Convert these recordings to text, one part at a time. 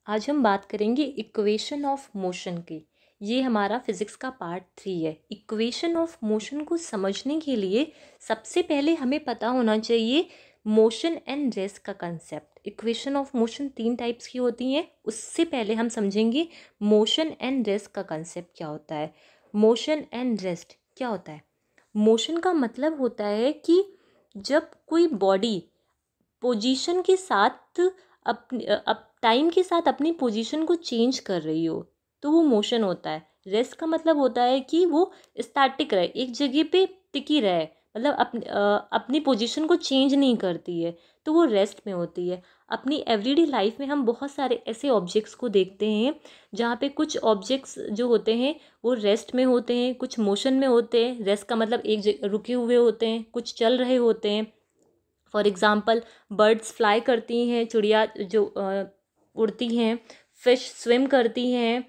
आज हम बात करेंगे इक्वेशन ऑफ मोशन की। ये हमारा फिज़िक्स का पार्ट 3 है। इक्वेशन ऑफ मोशन को समझने के लिए सबसे पहले हमें पता होना चाहिए मोशन एंड रेस्ट का concept. Equation of motion 3 types की होती हैं। उससे पहले हम समझेंगे मोशन एंड रेस्ट का कंसेप्ट क्या होता है। मोशन एंड रेस्ट क्या होता है? मोशन का मतलब होता है कि जब कोई बॉडी पोजीशन के साथ अपनी टाइम के साथ अपनी पोजीशन को चेंज कर रही हो तो वो मोशन होता है। रेस्ट का मतलब होता है कि वो स्टैटिक रहे, एक जगह पे टिकी रहे, मतलब अपनी पोजीशन को चेंज नहीं करती है, तो वो रेस्ट में होती है। अपनी एवरीडे लाइफ में हम बहुत सारे ऐसे ऑब्जेक्ट्स को देखते हैं जहाँ पे कुछ ऑब्जेक्ट्स जो होते हैं वो रेस्ट में होते हैं, कुछ मोशन में होते हैं। रेस्ट का मतलब एक जगह रुके हुए होते हैं, कुछ चल रहे होते हैं। फॉर एग्ज़ाम्पल बर्ड्स फ्लाई करती हैं, चिड़िया जो उड़ती हैं, फिश स्विम करती हैं,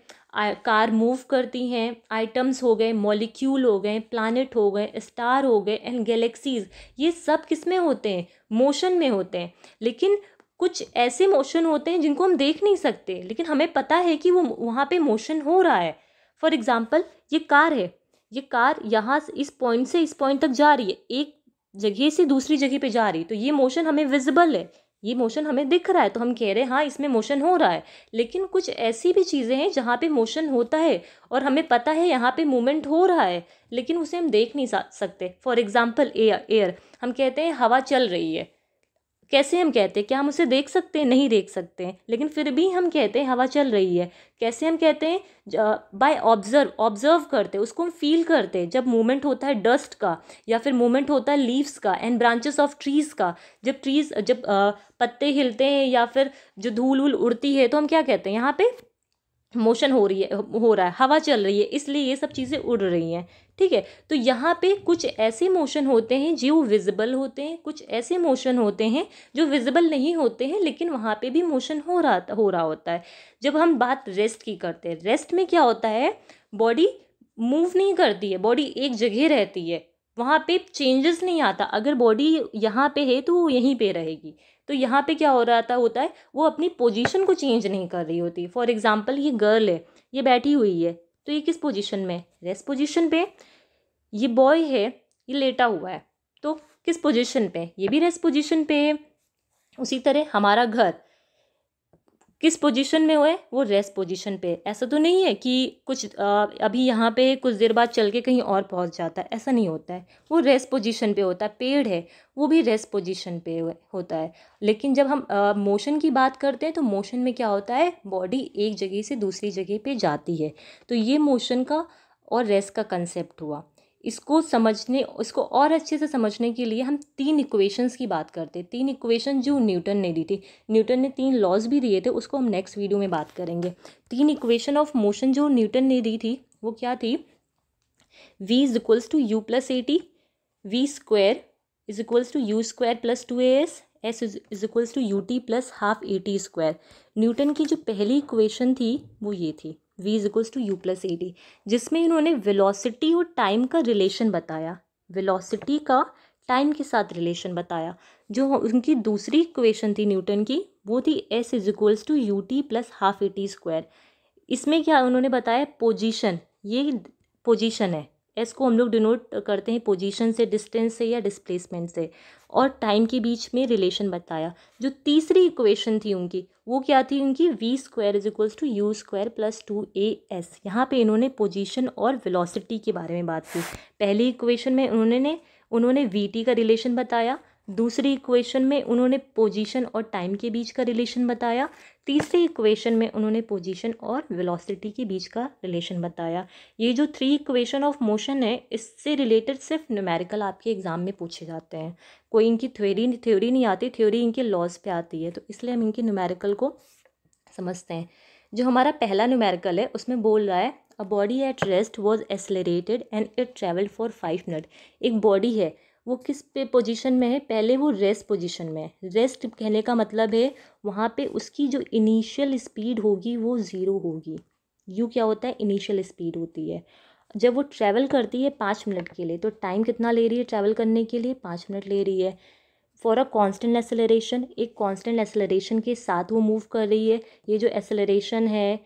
कार मूव करती हैं, आइटम्स हो गए, मॉलिक्यूल हो गए, प्लैनेट हो गए, स्टार हो गए एंड गैलेक्सीज। ये सब किस में होते हैं? मोशन में होते हैं। लेकिन कुछ ऐसे मोशन होते हैं जिनको हम देख नहीं सकते, लेकिन हमें पता है कि वो वहाँ पे मोशन हो रहा है। फॉर एग्ज़ाम्पल ये कार है, ये कार यहाँ से इस पॉइंट से इस पॉइंट तक जा रही है, एक जगह से दूसरी जगह पे जा रही, तो ये मोशन हमें विजिबल है, ये मोशन हमें दिख रहा है, तो हम कह रहे हैं हाँ इसमें मोशन हो रहा है। लेकिन कुछ ऐसी भी चीज़ें हैं जहाँ पे मोशन होता है और हमें पता है यहाँ पे मूवमेंट हो रहा है, लेकिन उसे हम देख नहीं सकते। फॉर एग्जाम्पल एयर, हम कहते हैं हवा चल रही है। कैसे हम कहते हैं? क्या हम उसे देख सकते हैं? नहीं देख सकते हैं, लेकिन फिर भी हम कहते हैं हवा चल रही है। कैसे हम कहते हैं? बाय ऑब्जर्व करते हैं, उसको हम फील करते हैं। जब मूवमेंट होता है डस्ट का, या फिर मूवमेंट होता है लीव्स का एंड ब्रांचेस ऑफ ट्रीज का, जब पत्ते हिलते हैं या फिर जो धूल वूल उड़ती है, तो हम क्या कहते हैं? यहाँ पे मोशन हो रहा है, हवा चल रही है, इसलिए ये सब चीज़ें उड़ रही हैं। ठीक है, तो यहाँ पे कुछ ऐसे मोशन होते हैं जो विजिबल होते हैं, कुछ ऐसे मोशन होते हैं जो विजिबल नहीं होते हैं, लेकिन वहाँ पे भी मोशन हो रहा होता है। जब हम बात रेस्ट की करते हैं, रेस्ट में क्या होता है? बॉडी मूव नहीं करती है, बॉडी एक जगह रहती है, वहाँ पे चेंजेस नहीं आता। अगर बॉडी यहाँ पे है तो वो यहीं पे रहेगी। तो यहाँ पे क्या हो रहा होता है, वो अपनी पोजीशन को चेंज नहीं कर रही होती। फॉर एग्जांपल ये गर्ल है, ये बैठी हुई है, तो ये किस पोजीशन में? रेस्ट पोजीशन पे। ये बॉय है, ये लेटा हुआ है, तो किस पोजीशन पे? ये भी रेस्ट पोजीशन पे है। उसी तरह हमारा घर किस पोजीशन में हुआ है? वो रेस्ट पोजीशन पे। ऐसा तो नहीं है कि कुछ अभी यहाँ पे कुछ देर बाद चल के कहीं और पहुँच जाता है, ऐसा नहीं होता है। वो रेस्ट पोजीशन पे होता है। पेड़ है, वो भी रेस्ट पोजीशन पे होता है। लेकिन जब हम मोशन की बात करते हैं तो मोशन में क्या होता है? बॉडी एक जगह से दूसरी जगह पे जाती है। तो ये मोशन का और रेस्ट का कंसेप्ट हुआ। इसको और अच्छे से समझने के लिए हम 3 इक्वेशंस की बात करते हैं। 3 इक्वेशन जो न्यूटन ने दी थी। न्यूटन ने 3 लॉज भी दिए थे, उसको हम नेक्स्ट वीडियो में बात करेंगे। 3 इक्वेशन ऑफ मोशन जो न्यूटन ने दी थी वो क्या थी? v is equals to u plus a t, v square is equals to u square plus 2as, s is equals to u t plus half a t square. Newton की जो पहली इक्वेशन थी वो ये थी, v is equals to u plus a t, जिसमें इन्होंने velocity और टाइम का रिलेशन बताया। वेलोसिटी का टाइम के साथ रिलेशन बताया। जो उनकी दूसरी इक्वेशन थी न्यूटन की, वो थी s is equals to u t plus half a t square. इसमें क्या उन्होंने बताया? पोजीशन, ये पोजीशन है। एस को हम लोग डिनोट करते हैं पोजीशन से, डिस्टेंस से या डिस्प्लेसमेंट से, और टाइम के बीच में रिलेशन बताया। जो तीसरी इक्वेशन थी उनकी, वो क्या थी उनकी? V square is equals to u square plus 2as। यहाँ पे इन्होंने पोजीशन और वेलोसिटी के बारे में बात की। पहली इक्वेशन में उन्होंने वी टी का रिलेशन बताया। दूसरी इक्वेशन में उन्होंने पोजीशन और टाइम के बीच का रिलेशन बताया। तीसरी इक्वेशन में उन्होंने पोजीशन और वेलोसिटी के बीच का रिलेशन बताया। ये जो 3 इक्वेशन ऑफ मोशन है, इससे रिलेटेड सिर्फ न्यूमेरिकल आपके एग्जाम में पूछे जाते हैं। कोई इनकी थ्योरी नहीं आती, थ्योरी इनके लॉज पे आती है, तो इसलिए हम इनके न्यूमेरिकल को समझते हैं। जो हमारा पहला न्यूमेरिकल है उसमें बोल रहा है a body at rest was accelerated and it travelled for 5 minute. एक बॉडी है, वो किस पे पोजीशन में है? पहले वो रेस्ट पोजीशन में है। रेस्ट कहने का मतलब है वहाँ पे उसकी जो इनिशियल स्पीड होगी वो 0 होगी। यू क्या होता है? इनिशियल स्पीड होती है। जब वो ट्रैवल करती है 5 मिनट के लिए, तो टाइम कितना ले रही है ट्रैवल करने के लिए? 5 मिनट ले रही है। फॉर अ कांस्टेंट एक्सेलरेशन, एक कांस्टेंट एक्सेलरेशन के साथ वो मूव कर रही है। ये जो एक्सेलरेशन है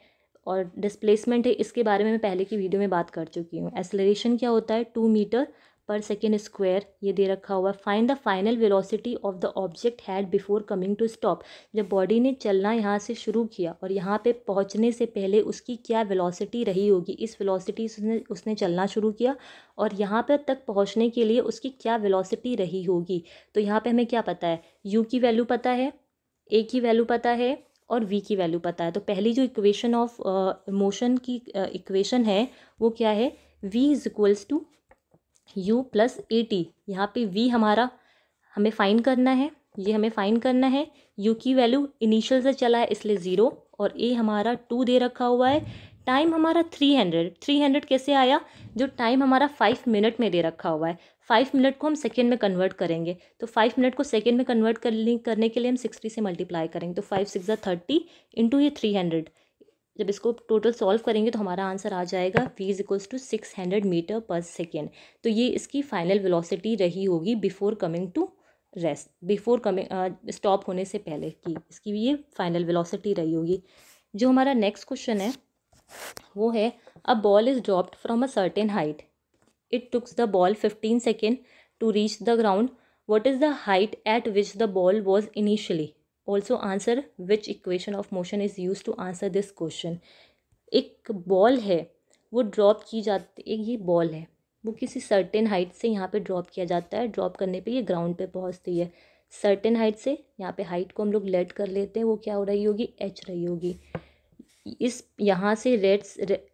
और डिस्प्लेसमेंट है, इसके बारे में मैं पहले की वीडियो में बात कर चुकी हूँ। एक्सेलरेशन क्या होता है, 2 मीटर पर सेकेंड स्क्वायर, ये दे रखा हुआ है। Find the final velocity of the object had before coming to stop, जब बॉडी ने चलना यहाँ से शुरू किया और यहाँ पे पहुँचने से पहले उसकी क्या वेलोसिटी रही होगी, इस वेलोसिटी से उसने चलना शुरू किया और यहाँ पर तक पहुँचने के लिए उसकी क्या वेलोसिटी रही होगी। तो यहाँ पे हमें क्या पता है, यू की वैल्यू पता है, ए की वैल्यू पता है और वी की वैल्यू पता है। तो पहली जो इक्वेशन ऑफ मोशन की इक्वेशन है वो क्या है, v is equals to u plus a t. यहाँ पे v हमारा हमें फाइंड करना है, ये हमें फाइंड करना है। u की वैल्यू इनिशियल से चला है इसलिए 0 और a हमारा 2 दे रखा हुआ है। टाइम हमारा 300 कैसे आया, जो टाइम हमारा 5 मिनट में दे रखा हुआ है। 5 मिनट को हम सेकेंड में कन्वर्ट करेंगे, तो 5 मिनट को सेकेंड में कन्वर्ट करने के लिए हम 60 से मल्टीप्लाई करेंगे, तो 5 6 30 इंटू ये 300। जब इसको टोटल सॉल्व करेंगे तो हमारा आंसर आ जाएगा v is equals to 600 meter per second. तो ये इसकी फाइनल वेलोसिटी रही होगी before coming to rest, before coming stop होने से पहले की इसकी ये फाइनल वेलोसिटी रही होगी। जो हमारा नेक्स्ट क्वेश्चन है वो है, a ball is dropped from a certain height, it tooks the ball 15 second to reach the ground, what is the height at which the ball was initially, also answer which equation of motion is use to answer this question. एक ball है वो drop की जाती, एक ये ball है वो किसी सर्टेन हाइट से यहाँ पे ड्रॉप किया जाता है, ड्रॉप करने पे ये ग्राउंड पे पहुँचती है सर्टेन हाइट से। यहाँ पे हाइट को हम लोग लेट कर लेते हैं, वो क्या हो रही होगी, h रही होगी। इस यहाँ से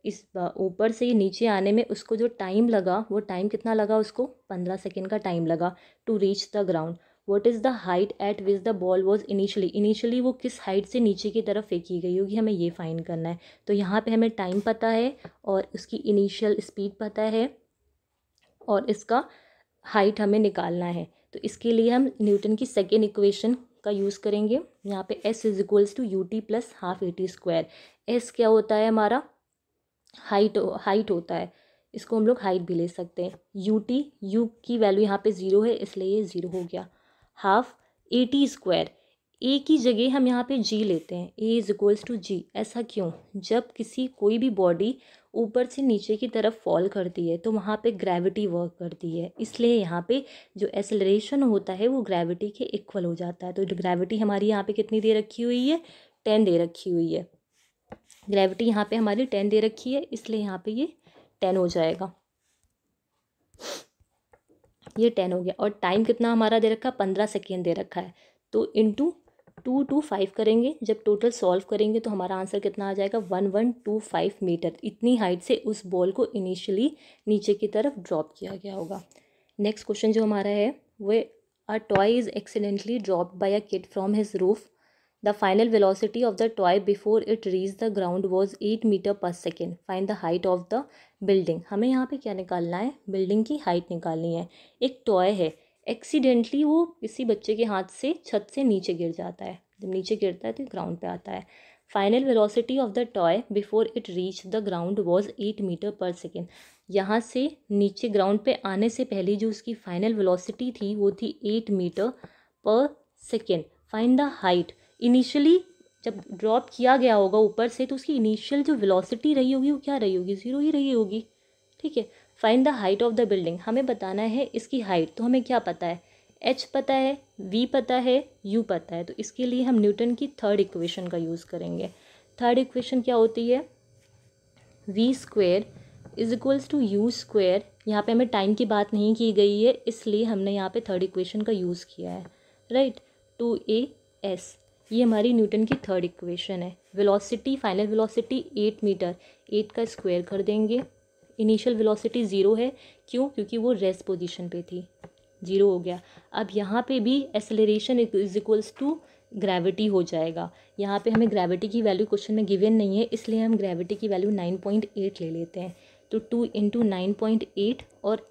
इस ऊपर से ये नीचे आने में उसको जो टाइम लगा, वो टाइम कितना लगा उसको, 15 सेकेंड का टाइम लगा to reach the ground. What is the height at which the ball was initially वो किस हाइट से नीचे की तरफ फेंकी गई होगी, हमें ये फाइंड करना है। तो यहाँ पे हमें टाइम पता है और उसकी इनिशियल स्पीड पता है और इसका हाइट हमें निकालना है। तो इसके लिए हम न्यूटन की सेकेंड इक्वेशन का यूज़ करेंगे। यहाँ पे s is equals to u t plus half a t square. s क्या होता है, हमारा हाइट होता है, इसको हम लोग हाइट भी ले सकते हैं। यू की वैल्यू यहाँ पे 0 है इसलिए ये 0 हो गया। Half a t square, a की जगह हम यहाँ पे g लेते हैं, a is equals to g। ऐसा क्यों, जब कोई भी बॉडी ऊपर से नीचे की तरफ फॉल करती है तो वहाँ पे ग्रेविटी वर्क करती है, इसलिए यहाँ पे जो एक्सेलरेशन होता है वो ग्रेविटी के इक्वल हो जाता है। तो ग्रेविटी हमारी यहाँ पे कितनी दे रखी हुई है, 10 दे रखी हुई है। ग्रेविटी यहाँ पे हमारी 10 दे रखी है इसलिए यहाँ पे ये 10 हो जाएगा, ये 10 हो गया। और टाइम कितना हमारा दे रखा है, 15 सेकेंड दे रखा है। तो इंटू 225 करेंगे, जब टोटल सॉल्व करेंगे तो हमारा आंसर कितना आ जाएगा, 1125 मीटर। इतनी हाइट से उस बॉल को इनिशियली नीचे की तरफ ड्रॉप किया गया होगा। नेक्स्ट क्वेश्चन जो हमारा है वो, a toy is accidentally dropped by a kid from his roof, the final velocity of the toy before it reach the ground was 8 metre per second, find the height of the building. हमें यहाँ पे क्या निकालना है, building की height निकालनी है। एक टॉय है, एक्सीडेंटली वो किसी बच्चे के हाथ से छत से नीचे गिर जाता है, जब नीचे गिरता है तो ग्राउंड पे आता है। Final velocity of the toy before it reach the ground was 8 metre per second. यहाँ से नीचे ग्राउंड पे आने से पहले जो उसकी फाइनल वेलोसिटी थी वो थी 8 metre per second. Find the height, initially जब ड्रॉप किया गया होगा ऊपर से तो उसकी इनिशियल जो वेलोसिटी रही होगी वो क्या रही होगी, 0 ही रही होगी, ठीक है। Find the height of the building, हमें बताना है इसकी हाइट। तो हमें क्या पता है, h पता है, v पता है, u पता है। तो इसके लिए हम न्यूटन की थर्ड इक्वेशन का यूज़ करेंगे। थर्ड इक्वेशन क्या होती है, v square is equals to u square. यहाँ पे हमें टाइम की बात नहीं की गई है इसलिए हमने यहाँ पे थर्ड इक्वेशन का यूज़ किया है, राइट। 2as, ये हमारी न्यूटन की थर्ड इक्वेशन है। वेलोसिटी, फाइनल वेलोसिटी 8 मीटर, 8 का स्क्वायर कर देंगे। इनिशियल वेलोसिटी 0 है, क्यों, क्योंकि वो रेस्ट पोजीशन पे थी, 0 हो गया। अब यहाँ पे भी acceleration is equals to gravity हो जाएगा। यहाँ पे हमें ग्रेविटी की वैल्यू क्वेश्चन में गिवन नहीं है इसलिए हम ग्रेविटी की वैल्यू 9.8 ले लेते हैं। तो 2 इंटू 9.8 और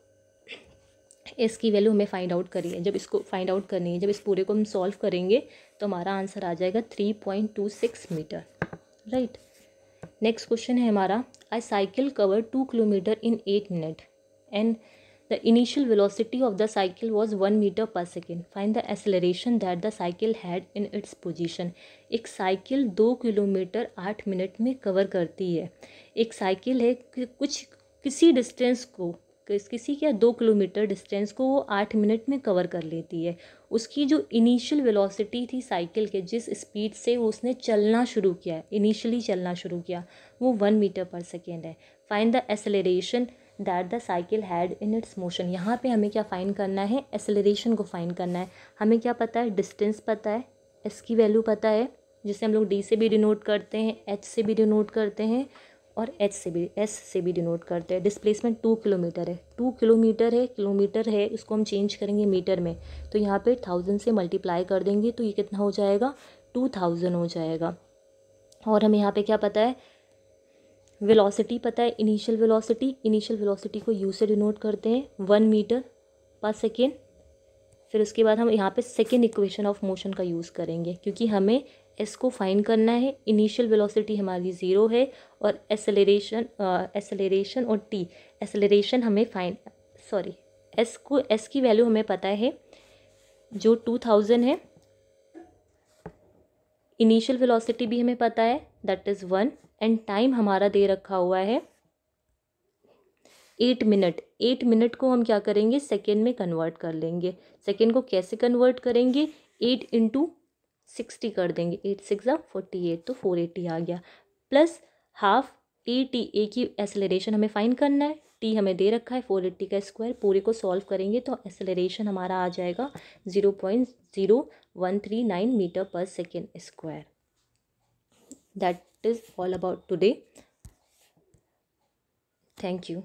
इसकी वैल्यू हमें फाइंड आउट करिए, जब इसको फाइंड आउट करनी है, जब इस पूरे को हम सॉल्व करेंगे तो हमारा आंसर आ जाएगा 3.26 मीटर, राइट। नेक्स्ट क्वेश्चन है हमारा, I cycle cover 2 kilometre in 8 minute and The initial velocity of the cycle was 1 meter per second. Find the acceleration that the cycle had in its position. एक cycle 2 kilometre 8 minute में cover करती है. एक cycle है कुछ किसी distance को किसी क्या 2 किलोमीटर डिस्टेंस को वो 8 मिनट में कवर कर लेती है. उसकी जो इनिशियल वेलोसिटी थी साइकिल के, जिस स्पीड से उसने चलना शुरू किया, इनिशियली चलना शुरू किया, वो 1 मीटर पर सेकेंड है. Find the acceleration that the cycle had in its motion. यहाँ पे हमें क्या फाइंड करना है? एक्सेलरेशन को फाइंड करना है. हमें क्या पता है? डिस्टेंस पता है, एस की वैल्यू पता है, जिसे हम लोग डी से भी डिनोट करते हैं, एच से भी डिनोट करते हैं और एच से भी एस से भी डिनोट करते हैं. डिस्प्लेसमेंट 2 किलोमीटर है, 2 किलोमीटर है, उसको हम चेंज करेंगे मीटर में, तो यहाँ पे 1000 से मल्टीप्लाई कर देंगे तो ये कितना हो जाएगा? 2000 हो जाएगा. और हमें यहाँ पे क्या पता है? वेलोसिटी पता है, इनिशियल वेलोसिटी को यू से डिनोट करते हैं 1 मीटर पर सेकेंड. फिर उसके बाद हम यहाँ पे सेकेंड इक्वेशन ऑफ मोशन का यूज़ करेंगे, क्योंकि हमें एस को फाइंड करना है. इनिशियल वेलोसिटी हमारी 0 है और एक्सेलरेशन और टी एक्सेलरेशन हमें एस की वैल्यू हमें पता है जो 2000 है. इनिशियल वेलोसिटी भी हमें पता है, दैट इज़ 1, एंड टाइम हमारा दे रखा हुआ है 8 मिनट. 8 मिनट को हम क्या करेंगे? सेकेंड में कन्वर्ट कर लेंगे. सेकेंड को कैसे कन्वर्ट करेंगे? 8 इंटू 60 कर देंगे. 8 6 48, तो 480 आ गया. प्लस हाफ ए टी, ए की एक्सेलरेशन हमें फाइंड करना है, टी हमें दे रखा है 480 का स्क्वायर. पूरे को सॉल्व करेंगे तो एक्सेलरेशन हमारा आ जाएगा 0.0139 metre per second square. That is all about today. Thank you.